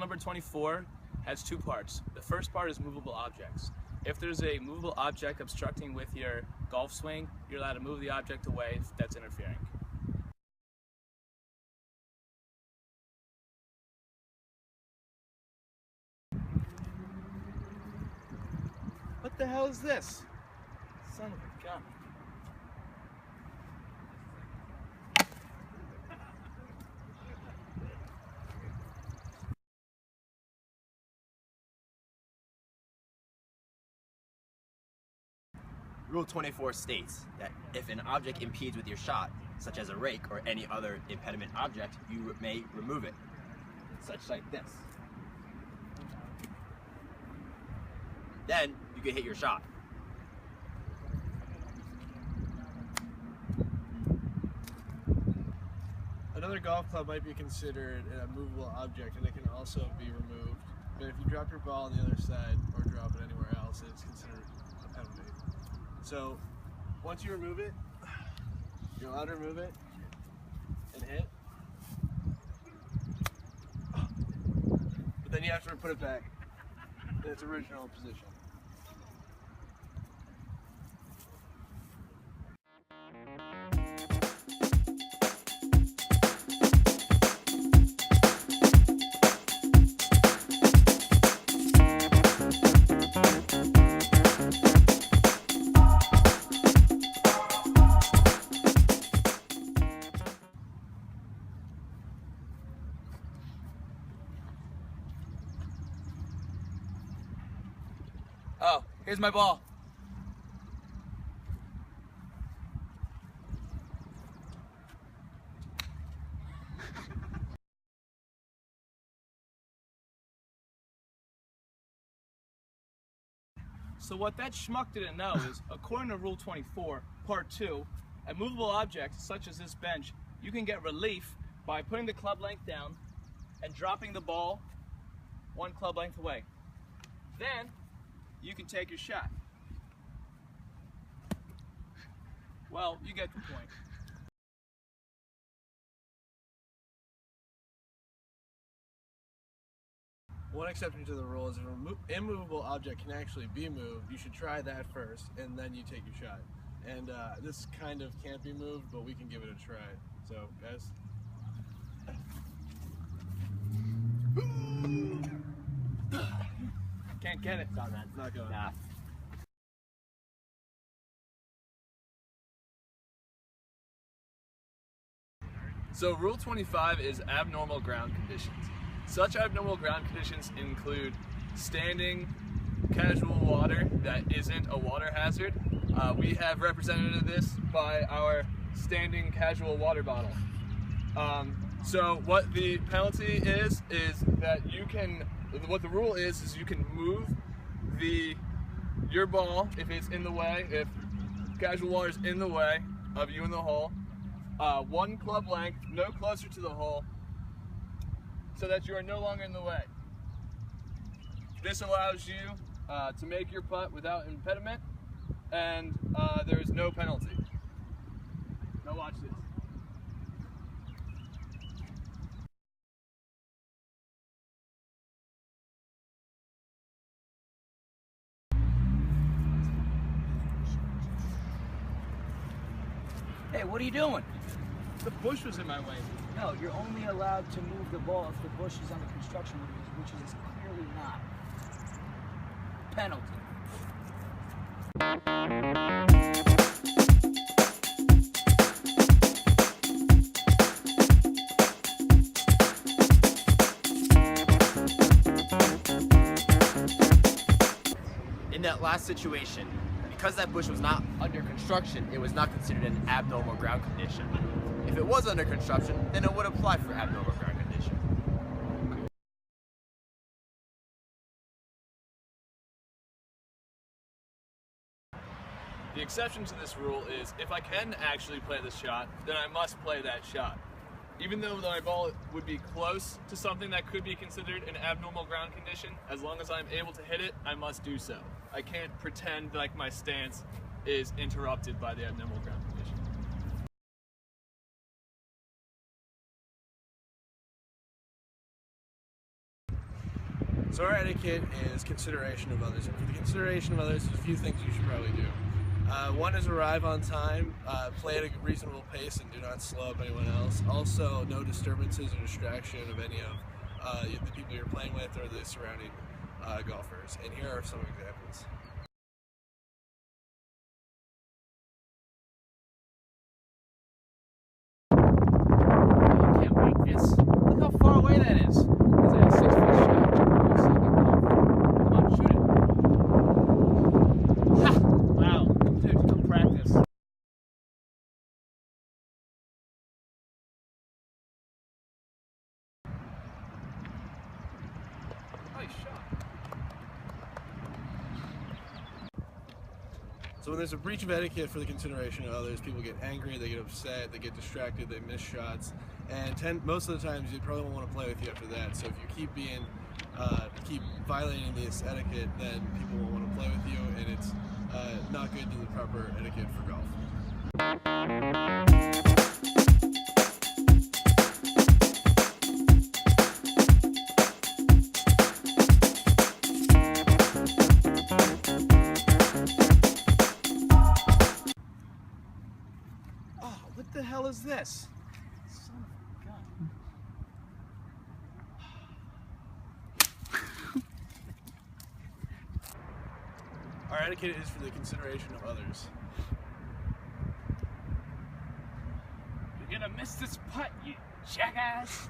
number 24 has two parts. The first part is movable objects. If there's a movable object obstructing with your golf swing, you're allowed to move the object away if that's interfering. What the hell is this? Son of a gun. Rule 24 states that if an object impedes with your shot, such as a rake or any other impediment object, you may remove it, such like this. Then you can hit your shot. Another golf club might be considered a movable object, and it can also be removed. But if you drop your ball on the other side or drop it anywhere else, it's considered a penalty. So once you remove it, you're allowed to remove it and hit. But then you have to put it back in its original position. Oh, here's my ball. So what that schmuck didn't know is, according to Rule 24, Part 2, a movable object such as this bench, you can get relief by putting the club length down and dropping the ball one club length away. Then, you can take your shot. Well, you get the point. One exception to the rule is if an immovable object can actually be moved, you should try that first, and then you take your shot. And this kind of can't be moved, but we can give it a try. So, guys. Can't get it. It's not, man. It's not going. Nah. So Rule 25 is abnormal ground conditions. Such abnormal ground conditions include standing casual water that isn't a water hazard. We have represented this by our standing casual water bottle. So what the penalty is that you can, what the rule is you can move your ball if it's in the way, if casual water is in the way of you in the hole, one club length, no closer to the hole, so that you are no longer in the way. This allows you to make your putt without impediment, and there is no penalty. Now watch this. Hey, what are you doing? The bush was in my way. No, you're only allowed to move the ball if the bush is under construction, which is clearly not. Penalty. In that last situation, because that bush was not under construction, it was not considered an abnormal ground condition. If it was under construction, then it would apply for abnormal ground condition. The exception to this rule is if I can actually play the shot, then I must play that shot. Even though my ball would be close to something that could be considered an abnormal ground condition, as long as I'm able to hit it, I must do so. I can't pretend like my stance is interrupted by the abnormal ground condition. So our etiquette is consideration of others. And for the consideration of others, there's a few things you should probably do. One is arrive on time, play at a reasonable pace, and do not slow up anyone else. Also, no disturbances or distraction of any of the people you're playing with or the surrounding golfers. And here are some examples. You can't make this. Look how far away that is. Is that a 6-foot shot? You suck at golf. Come on, shoot it. Ha! Wow. Dude, come practice. Nice shot. So when there's a breach of etiquette for the consideration of others, people get angry, they get upset, they get distracted, they miss shots, and most of the times you probably won't want to play with you after that. So if you keep violating this etiquette, then people won't want to play with you, and it's not good to the proper etiquette for golf. Oh, what the hell is this? Son of a gun. Our etiquette is for the consideration of others. You're gonna miss this putt, you jackass.